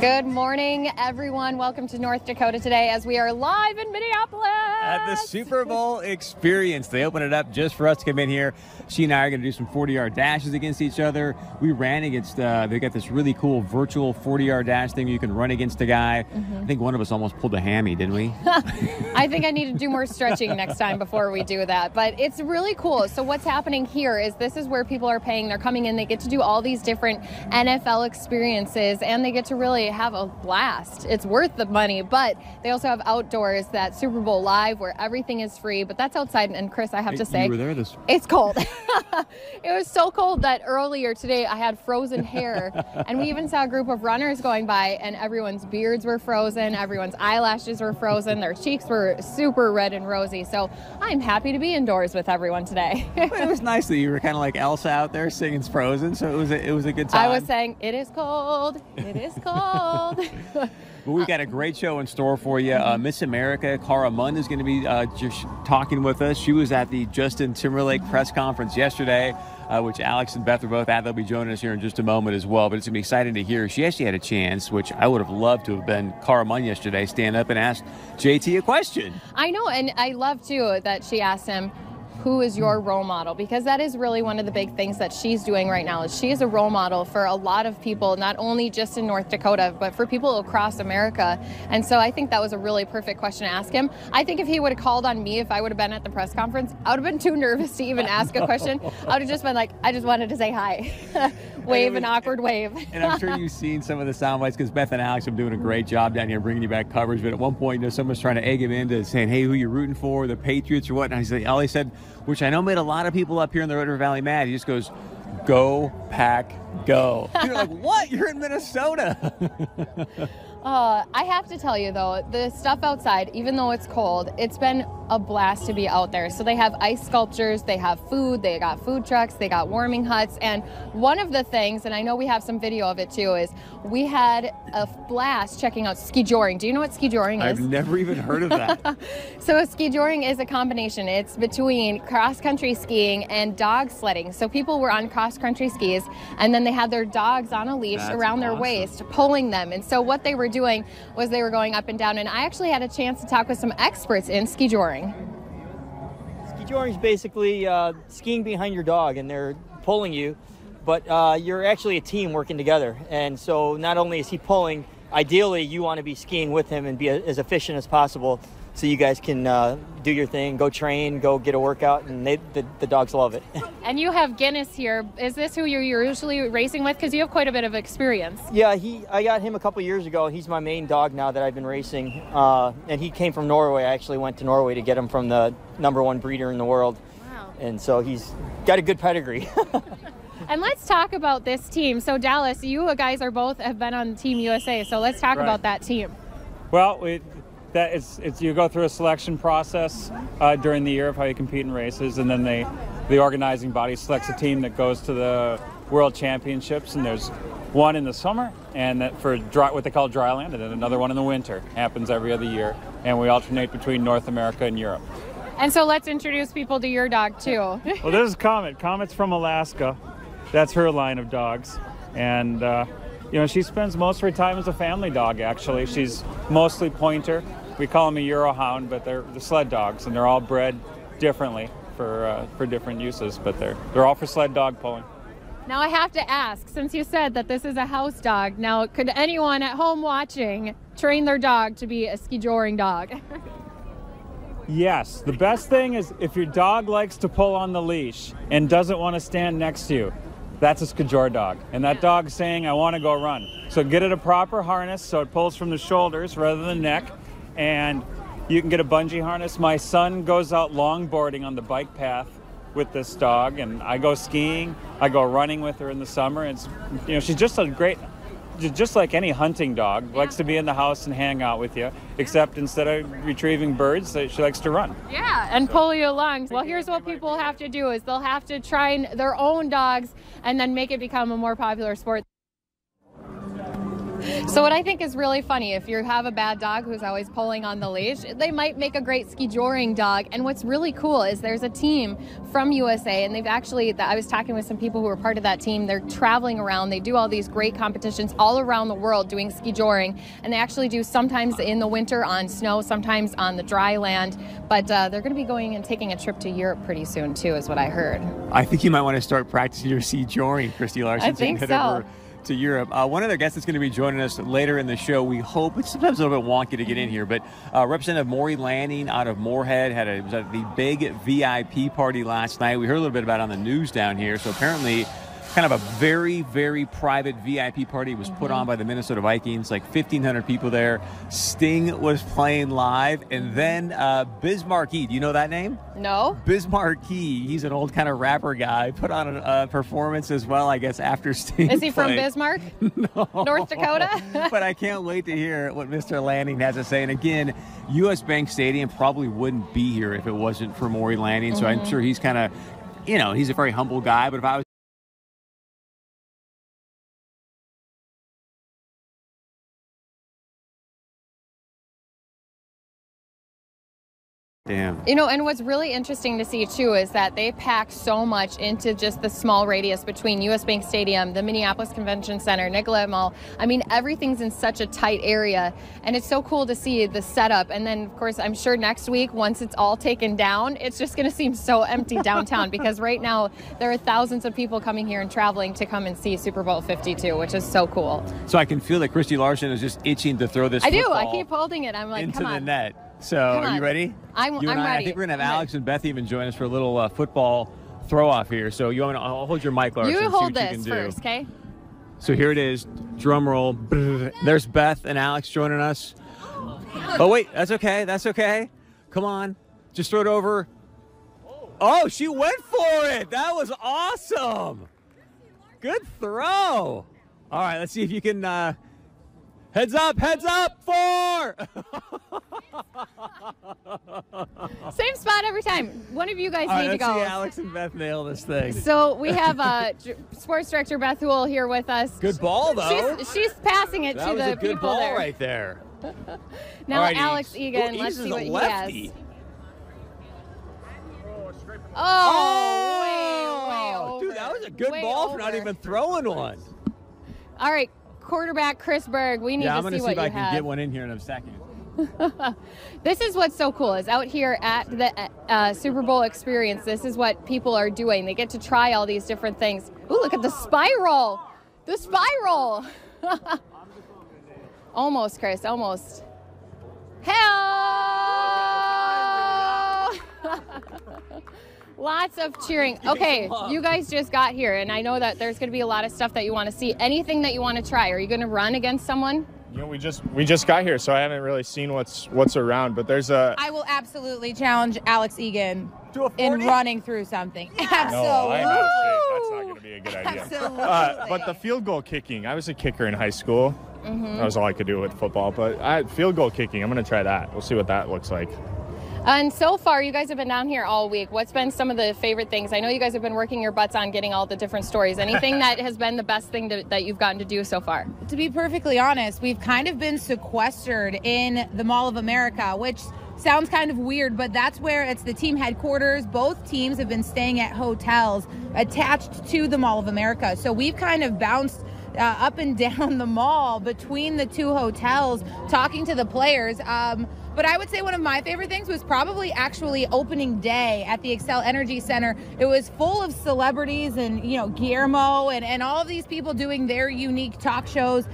Good morning, everyone. Welcome to North Dakota today as we are live in Minneapolis. At the Super Bowl Experience. They open it up just for us to come in here. She and I are going to do some 40-yard dashes against each other. We ran against, they got this really cool virtual 40-yard dash thing. You can run against a guy. I think one of us almost pulled a hammy, didn't we? I think I need to do more stretching next time before we do that. But it's really cool. So what's happening here is this is where people are paying. They're coming in. They get to do all these different NFL experiences, and they get to really have a blast. It's worth the money, but they also have outdoors, that Super Bowl Live, where everything is free, but that's outside. And Chris, I have to say, you were there it's cold. It was so cold that earlier today I had frozen hair, and we even saw a group of runners going by, and everyone's beards were frozen, everyone's eyelashes were frozen, their cheeks were super red and rosy. So I'm happy to be indoors with everyone today. It was nice that you were kind of like Elsa out there singing Frozen, so it was a good time. I was saying, it is cold, it is cold. Well, we've got a great show in store for you. Miss America, Cara Munn, is going to be just talking with us. She was at the Justin Timberlake press conference yesterday, which Alex and Beth are both at. They'll be joining us here in just a moment as well. But it's going to be exciting to hear. She actually had a chance, which I would have loved to have been Cara Munn yesterday, stand up and ask JT a question. I know, and I love, too, that she asked him, who is your role model? Because that is really one of the big things that she's doing right now. Is she is a role model for a lot of people, not only just in North Dakota, but for people across America. And so I think that was a really perfect question to ask him. I think if he would have called on me, if I would have been at the press conference, I would have been too nervous to even ask a question. I would have just been like, I just wanted to say hi. Wave an awkward wave. And I'm sure you've seen some of the sound bites because Beth and Alex are doing a great job down here bringing you back coverage. But at one point, someone's trying to egg him into saying, hey, who you rooting for, the Patriots or what? And all he said, which I know made a lot of people up here in the Red River Valley mad. He just goes, go, Pack, go. You're like, what? You're in Minnesota. I have to tell you, though, the stuff outside, even though it's cold, it's been a blast to be out there. So they have ice sculptures, they have food, they got food trucks, they got warming huts. And one of the things, and I know we have some video of it too, is we had a blast checking out ski joring. Do you know what ski joring is? I've never even heard of that. So ski joring is a combination. It's between cross-country skiing and dog sledding. So people were on cross-country skis, and then they had their dogs on a leash around their waist, pulling them. And so what they were doing was they were going up and down. And I actually had a chance to talk with some experts in ski joring. Ski joring is basically skiing behind your dog, and they're pulling you, but you're actually a team working together. And so not only is he pulling, ideally you want to be skiing with him and be as efficient as possible so you guys can do your thing, go train, go get a workout, and the dogs love it. And you have Guinness here. Is this who you're usually racing with? Because you have quite a bit of experience. Yeah, I got him a couple years ago. He's my main dog now that I've been racing. And he came from Norway. I actually went to Norway to get him from the #1 breeder in the world. Wow. And so he's got a good pedigree. And let's talk about this team. So Dallas, you guys have been on Team USA. So let's talk about that team. Well, it's you go through a selection process during the year of how you compete in races, and then the organizing body selects a team that goes to the World Championships, and there's one in the summer and that for what they call dry land, and then another one in the winter. Happens every other year, and we alternate between North America and Europe. And so let's introduce people to your dog too. Well, this is Comet. Comet's from Alaska. That's her line of dogs, and she spends most of her time as a family dog. Actually, she's mostly pointer. We call them a Eurohound, but they're the sled dogs, and they're all bred differently for different uses. But they're all for sled dog pulling. Now I have to ask, since you said that this is a house dog, now could anyone at home watching train their dog to be a ski joring dog? Yes, the best thing is if your dog likes to pull on the leash and doesn't want to stand next to you, that's a skijor dog. And that dog's saying, I want to go run. So get it a proper harness so it pulls from the shoulders rather than neck. And you can get a bungee harness. My son goes out longboarding on the bike path with this dog, and I go skiing. I go running with her in the summer. It's, she's just just like any hunting dog, likes to be in the house and hang out with you, except instead of retrieving birds, she likes to run. Yeah, and pull you along. Well, here's what people have to do is they'll have to train their own dogs and then make it become a more popular sport. So what I think is really funny, if you have a bad dog who's always pulling on the leash, they might make a great ski joring dog. And what's really cool is there's a team from USA, and they've actually, I was talking with some people who were part of that team. They're traveling around. They do all these great competitions all around the world doing ski joring, and they actually do sometimes in the winter on snow, sometimes on the dry land. But they're going to be going and taking a trip to Europe pretty soon too, is what I heard. I think you might want to start practicing your ski joring, Christy Larson. I think head so. Over to Europe. One other guest that's going to be joining us later in the show, we hope, it's sometimes a little bit wonky to get in here, but Representative Maury Lanning out of Moorhead was at the big VIP party last night. We heard a little bit about it on the news down here. So apparently kind of a very, very private VIP party was put on by the Minnesota Vikings, like 1,500 people there. Sting was playing live, and then Biz Markie, do you know that name? No. Biz Markie, he's an old kind of rapper guy, put on a performance as well, I guess, after Sting Is he from played. Bismarck? No. North Dakota? But I can't wait to hear what Mr. Lanning has to say. And again, U.S. Bank Stadium probably wouldn't be here if it wasn't for Maury Lanning, so I'm sure he's kind of, he's a very humble guy, but if I was Damn. And what's really interesting to see, too, is that they pack so much into just the small radius between U.S. Bank Stadium, the Minneapolis Convention Center, Nicollet Mall. I mean, everything's in such a tight area, and it's so cool to see the setup. And then, of course, I'm sure next week, once it's all taken down, it's just going to seem so empty downtown because right now there are thousands of people coming here and traveling to come and see Super Bowl 52, which is so cool. So I can feel that Christy Larson is just itching to throw this I do. football I keep holding it. I'm like, into come on. the net. So Come are you on. ready? I'm you and I ready. think we're going to have I'm Alex and Beth even join us for a little football throw-off here. So I'll hold your mic, Larson, You see hold what you this can do. first, okay? So here it is. Drum roll. There's Beth and Alex joining us. Oh, wait. That's okay. That's okay. Come on. Just throw it over. Oh, she went for it. That was awesome. Good throw. All right. Let's see if you can... Heads up, 4! Same spot every time. One of you guys All right, need to let's go. see Alex and Beth nail this thing. So we have sports director Beth Hool here with us. Good ball, though. She's passing it That to was the a good people ball there. right there. Now All right, Alex Egan, Egan let's see is what a he lefty. has. Oh, way over. Dude, that was a good Way ball for not over. even throwing one. All right, quarterback Chris Berg, we need Yeah, I'm to going see to see what if I you can have. get one in here in a second. This is what's so cool is out here at the Super Bowl experience, this is what people are doing. They get to try all these different things. Ooh, look at the spiral. The spiral. Almost, Chris, almost. Hell! Lots of cheering. Okay, you guys just got here, and I know that there's going to be a lot of stuff that you want to see. Anything that you want to try? Are you going to run against someone? We just got here, so I haven't really seen what's around. But there's a. I will absolutely challenge Alex Egan To a in 40? running through something. Absolutely. No, I'm out of shape. That's not going to be a good idea. Absolutely. But the field goal kicking, I was a kicker in high school. That was all I could do with football. But field goal kicking, I'm going to try that. We'll see what that looks like. And so far, you guys have been down here all week. What's been some of the favorite things? I know you guys have been working your butts on getting all the different stories. Anything that has been the best thing that you've gotten to do so far? To be perfectly honest, we've kind of been sequestered in the Mall of America, which sounds kind of weird, but that's where it's the team headquarters. Both teams have been staying at hotels attached to the Mall of America. So we've kind of bounced up and down the mall between the two hotels talking to the players. But I would say one of my favorite things was probably actually opening day at the Xcel Energy Center. It was full of celebrities and, Guillermo and all of these people doing their unique talk shows,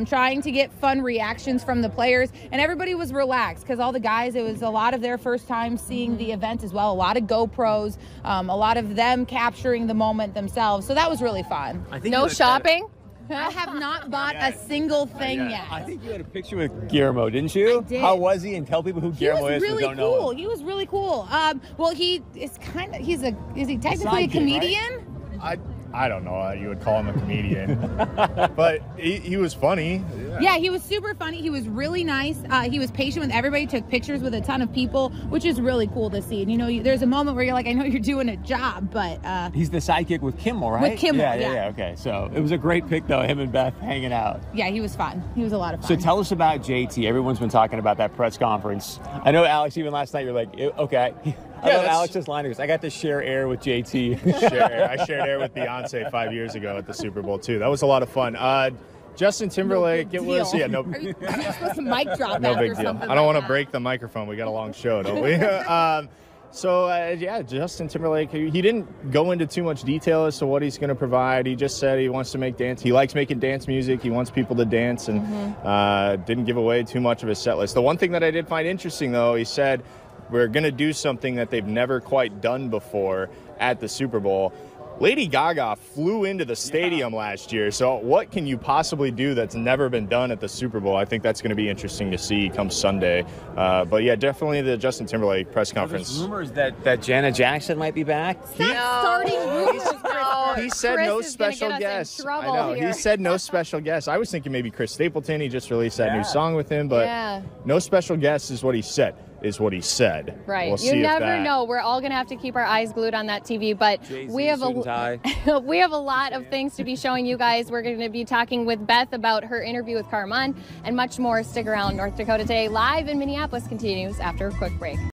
trying to get fun reactions from the players. And everybody was relaxed because all the guys, it was a lot of their first time seeing the event as well. A lot of GoPros, a lot of them capturing the moment themselves. So that was really fun. I think No you had shopping? I have not bought a single thing yet. I think you had a picture with Guillermo, didn't you? I did. How was he? And tell people who He Guillermo was is who really don't know cool. him. He was really cool. Well, he is kind of, is he technically a sidekick, comedian? I don't know. You would call him a comedian, but he was funny. Yeah, he was super funny. He was really nice. He was patient with everybody, took pictures with a ton of people, which is really cool to see. And, you know, there's a moment where you're like, I know you're doing a job, but... He's the sidekick with Kimmel, right? With Kimmel, yeah. Okay, so it was a great pick, though, him and Beth hanging out. Yeah, he was fun. He was a lot of fun. So tell us about JT. Everyone's been talking about that press conference. I know, Alex, even last night, you're like, okay. I love Alex's line. He goes, I got to share air with JT. I shared air with Beyonce 5 years ago at the Super Bowl, too. That was a lot of fun. Justin Timberlake, no it was, deal. yeah, no, Are you supposed to mic drop no that big or deal. something I don't like want to that? break the microphone. We got a long show, don't we? Yeah, Justin Timberlake, he didn't go into too much detail as to what he's going to provide. He just said he wants to make dance. He likes making dance music. He wants people to dance, and didn't give away too much of his set list. The one thing that I did find interesting, though, he said we're going to do something that they've never quite done before at the Super Bowl. Lady Gaga flew into the stadium last year, so what can you possibly do that's never been done at the Super Bowl? I think that's going to be interesting to see come Sunday. But yeah, definitely the Justin Timberlake press conference. There's rumors that Janet Jackson might be back. Starting rumors. He said Chris no is gonna special get us in guest. trouble I know. here. He said no special guest. I was thinking maybe Chris Stapleton. He just released that new song with him, but no special guest is what he said. Right. We'll you see never know. We're all going to have to keep our eyes glued on that TV, but we have we have a lot of things to be showing you guys. We're going to be talking with Beth about her interview with Cara Munn and much more. Stick around. North Dakota Today live in Minneapolis continues after a quick break.